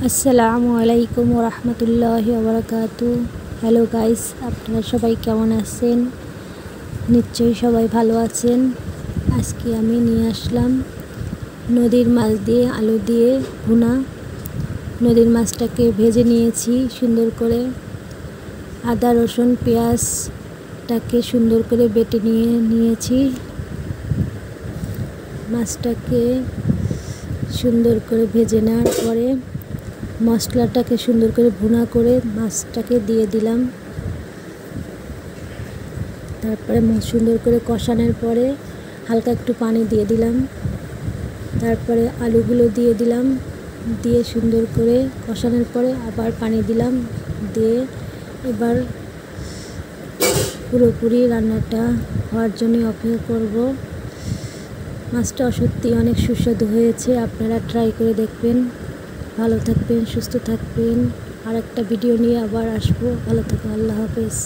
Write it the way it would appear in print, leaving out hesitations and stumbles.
আসসালামু আলাইকুম ওরহমতুল্লাহি ওবারাকাতু। হ্যালো গাইস, আপনারা সবাই কেমন আছেন? নিশ্চয়ই সবাই ভালো আছেন। আজকে আমি নিয়ে আসলাম নদীর মাছ দিয়ে আলু দিয়ে ভুনা। নদীর মাছটাকে ভেজে নিয়েছি সুন্দর করে, আদা রসুন পেঁয়াজটাকে সুন্দর করে বেটে নিয়েছি। মাছটাকে সুন্দর করে ভেজে নেওয়ার পরে মশলাটাকে সুন্দর করে ভুনা করে মাছটাকে দিয়ে দিলাম। তারপরে সুন্দর করে কষানোর পরে হালকা একটু পানি দিয়ে দিলাম। তারপরে আলুগুলো দিয়ে দিলাম, দিয়ে সুন্দর করে কষানোর পরে আবার পানি দিলাম, দিয়ে এবার পুরোপুরি রান্নাটা হওয়ার জন্য অপেক্ষা করব। মাছটা সত্যি অনেক সুস্বাদু হয়েছে, আপনারা ট্রাই করে দেখবেন। ভালো থাকবেন, সুস্থ থাকবেন। আর একটা ভিডিও নিয়ে আবার আসবো। ভালো থাকবেন, আল্লাহ হাফেজ।